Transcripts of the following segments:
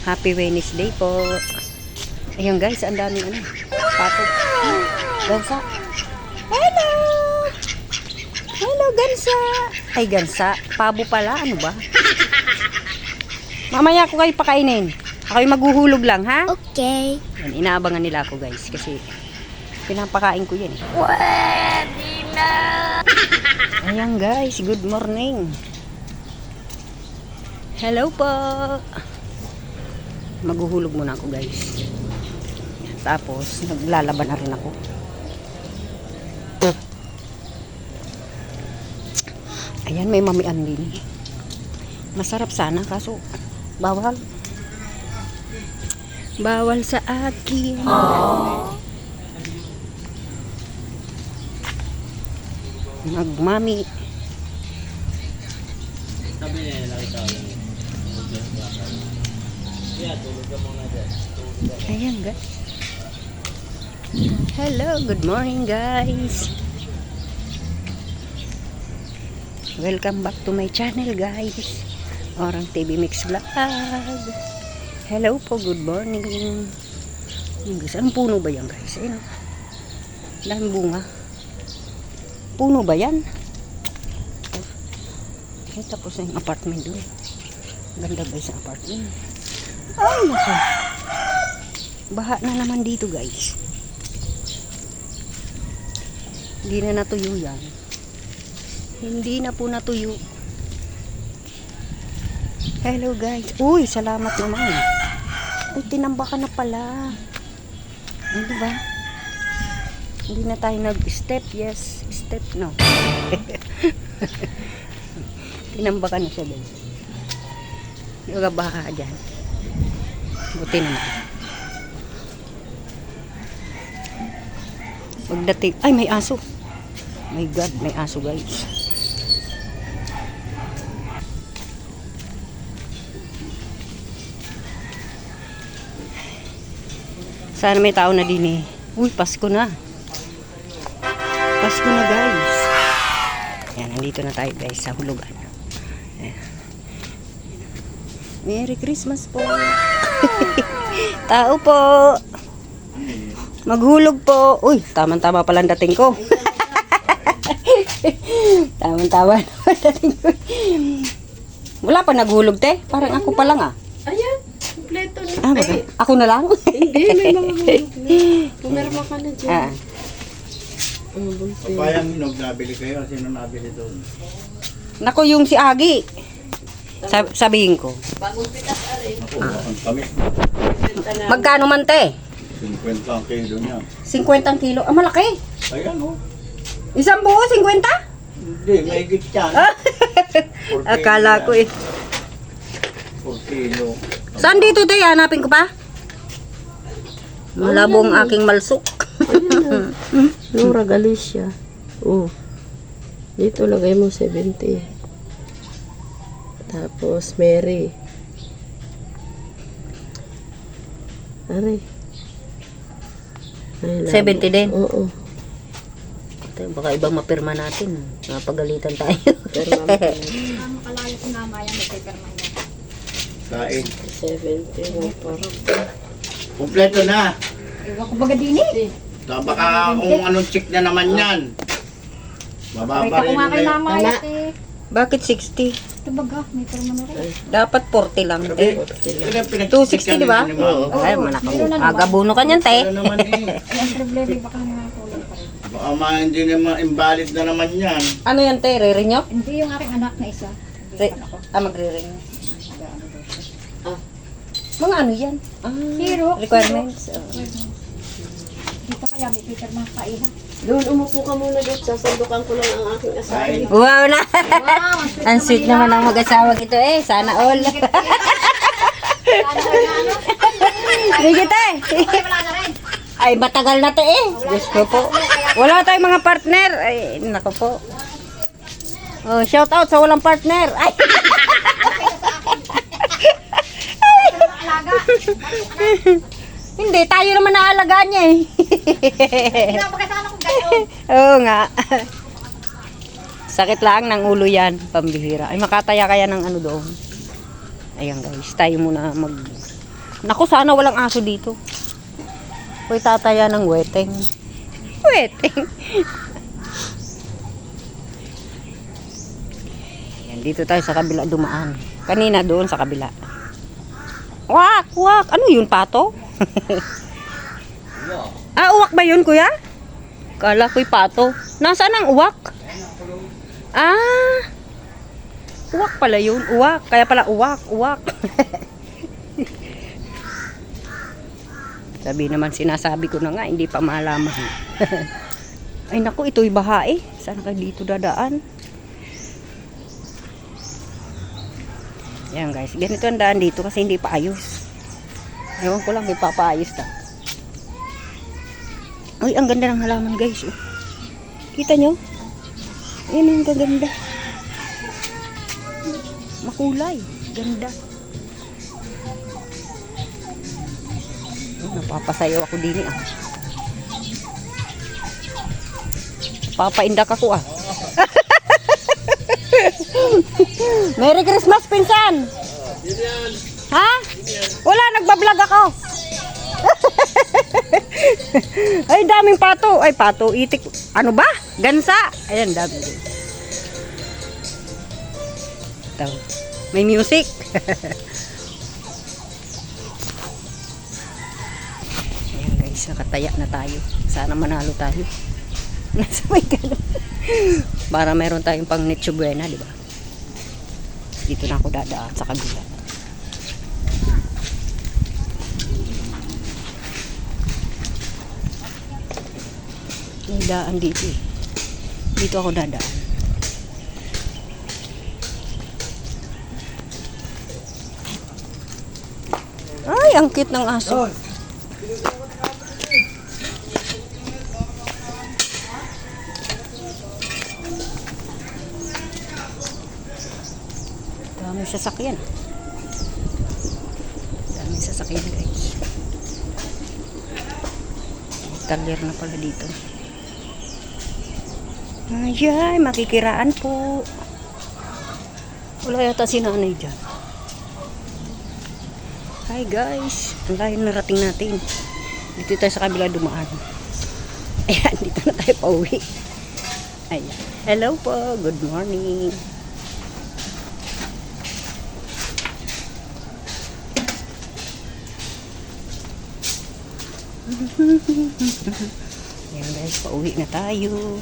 Happy Wednesday po. Ayun guys, ang daming ano, pato. Gansa. Hello! Hello, gansa. Ay, gansa. Pabo pala. Ano ba? Mamaya ko kayo pakainin. Ako yung maghuhulog lang, ha? Okay. Yan, inaabangan nila ako guys. Kasi pinapakain ko yan eh. Pwede na. Ayan guys, good morning. Hello po. Maghuhulog muna ako guys. Tapos, naglalaban na rin ako. Ayan, may mamian din. Masarap sana, kaso bawal. Bawal sa akin. Nagmami. Sabi niya, nakita ko lang. Tulog ka muna dyan. Ayan guys. Hello, good morning guys. Welcome back to my channel guys. Orang TV Mix Vlog. Hello po, good morning. Ayun, guys, anong puno ba yan guys? Ayun, daming bunga. Puno ba yan? Ay, tapos na yung apartment doon. Ganda guys ang apartment. Ay, nako. Baha na naman dito guys. Hindi na natuyo yan. Hindi na po natuyo. Hello guys. Uy, salamat naman. Uy, tinambakan na pala. Hindi ba? Hindi na tayo nag-step. Yes, step no. Tinambakan na siya guys. Yung baka dyan. Buti naman. Pagdating, ay may aso. My God, may aso guys. Sana may tao na din eh. Uy, Pasko na. Pasko na guys. Ayan, nandito na tayo guys sa hulugan. Ayan. Merry Christmas po. Tao po. Maghulog po. Uy, tamang-tama pala ang dating ko. Tamang-tama ang dating ko. Wala pa naghulog te. Parang ako pa lang ah. Ayan. Kompleto na. Ah, baka, ako na lang? Hindi, may mga hulog na. Pumirma ka na dyan. Ah. Papayang hinog nabili kayo. Sino nabili doon? Nako, yung si Agi. Sabihin ko. Bagong pitas aray. Ako, kami. Magkano man te? 50 ang kilo niya. 50 ang kilo. Ah, malaki. Ayan o. Isang buo, 50? Hindi, may higit yan. Akala ko eh. 4 kilo. Saan dito te? Hanapin ko pa? Malabo ang aking malsok. Nora Galicia. Oh. Dito lagay mo 70. Tapos Mary. Aray. Ay, 70 din. Oo. Baka ibang mapirma natin. Napagalitan tayo. Pero mama. Makalayo ko na maya, may paper man yan. Kain. 70. Kompleto na. Iwan ko baga din eh. Baka kung anong chick na naman yan. Bababa Pakita ko rin nga kay na mama Tama. yat eh. Bakit 60? Ito baga, may paper man na rin. Dapat 40 lang. Sabi, Eh, 260 di ba? Ay, malaki. Agabuno ka niyan, te. Ano naman eh. Ay, ang problema, baka naman kulay pa rin. Baka hindi naman invalid na naman yan. Ano yan, te? Re-renew nyo? Hindi yung aking anak na isa. Hindi pa ako. Magre-renew. Ano daw siya. Mga ano yan? Hero. Requirements. Dito kaya may paper man pa iha. Doon umupo ka muna doon. Sasandukan ko lang ang aking asawa. Kain. Wow na! Wow, Ang sweet naman ang mag-asawa ito eh. Sana all. Sige, te. Okay, wala na rin. Ay, matagal na to eh. Diyos ko po. Wala tayong mga partner. Ay, nako po. Oh, shout out sa walang partner. Ay. Alaga. Hindi, tayo naman naalagaan niya eh. Hindi na magkasama kung gano'n. Oo nga. Sakit lang ng ulo yan, pambihira. Ay, makataya kaya ng ano doon. Ayan guys, tayo muna Naku, sana walang aso dito. Uy, tataya ng weteng. Weteng. Yan, dito tayo sa kabila dumaan. Kanina doon sa kabila. Wak, wak. Ano yun, pato? Ah, uwak ba yun, kuya? Kala ko'y pato. Nasaan ang uwak? Ah, uwak pala yun. Uwak. Kaya pala uwak, uwak. Sabi naman, sinasabi ko na nga, hindi pa malaman. Ay naku, ito'y bahae. Saan ka dito dadaan? Yan guys, ganito ang daan dito kasi hindi pa ayos. Ewan ko lang, may papaayos na. Uy, ang ganda ng halaman guys. Oh. Kita nyo? Yan ang gaganda. Makulay. Ganda. Oh, napapasayaw ako din ah. Papaindak ako ah. Merry Christmas, pinsan! Ha? Wala, nagbablog ako. Ay, daming pato. Ay, pato, itik. Ano ba? Gansa. Ayan, dami. Ito. May music. Ayan guys, nakataya na tayo. Sana manalo tayo. Nasa may gano'n. Para meron tayong pang Noche Buena, di ba? Dito na ako dadaan sa kabila. May daan dito eh. Dito ako dadaan. Ay, ang cute ng aso. Daming sasakyan. Daming sasakyan guys. Talyer na pala dito. Ay, makikiraan po. Wala yata si nanay dyan. Hi guys, ang layo narating natin. Dito tayo sa kabila dumaan. Ayan, dito na tayo pauwi. Ayan. Hello po, good morning. Ayan guys, pauwi na tayo.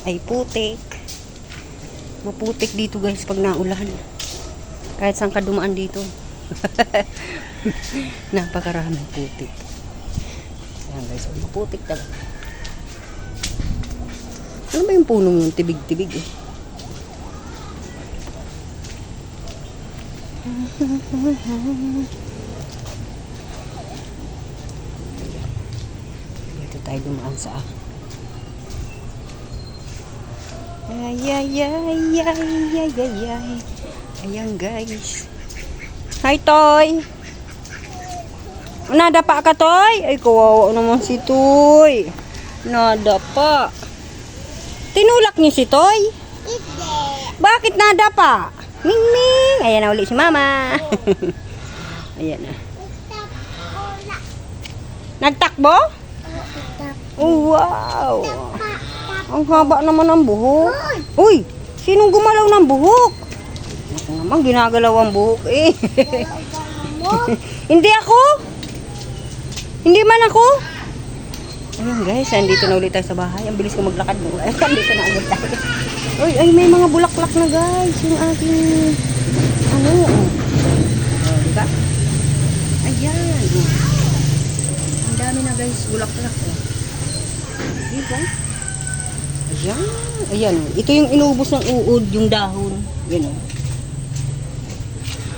Ay putik. Maputik dito guys pag naulan. Kahit saan ka dumaan dito. Napakaraming putik. Ayan guys, maputik talaga. Ano ba yung punong yung tibig-tibig eh? Dito tayo dumaan sa ay. Ayan guys. Hi Toy. Nadapa ka Toy? Ay kawawa naman si Toy. Nadapa. Tinulak niyo si Toy? Hindi. Bakit nadapa? Ming Ming. Ayan na uli si Mama. Ayan na. Nagtakbo? Oh, wow. Ang haba naman ng buhok. Uy, sinong gumalaw ng buhok? Ako naman, ginagalaw ang buhok eh. Hindi ako? Hindi man ako? Ayun guys, nandito na ulit tayo sa bahay. Ang bilis ko maglakad mo. Ay, nandito na agad tayo. Uy, ay may mga bulaklak na guys. Yung ating, ano, diba? Ayan. Ang dami na guys, bulaklak. Diba? Ayan. Ayan. Ito yung inuubos ng uod, yung dahon. Yan o.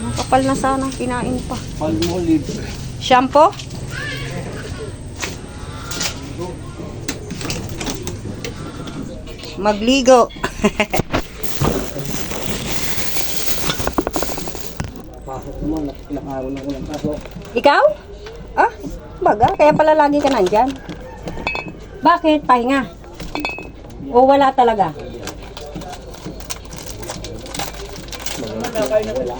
Ang kapal na sana, kinain pa. Palmolive. Shampoo? Magligo. Pasok mo, ilang araw na ko ng pasok. Ikaw? Ah, baga. Kaya pala lagi ka nandyan. Bakit? Pahinga. O wala talaga? Wala.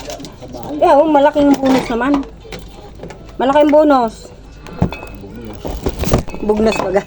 Eh, oh, malaking bonus naman. Malaking bonus. Bugnas baga.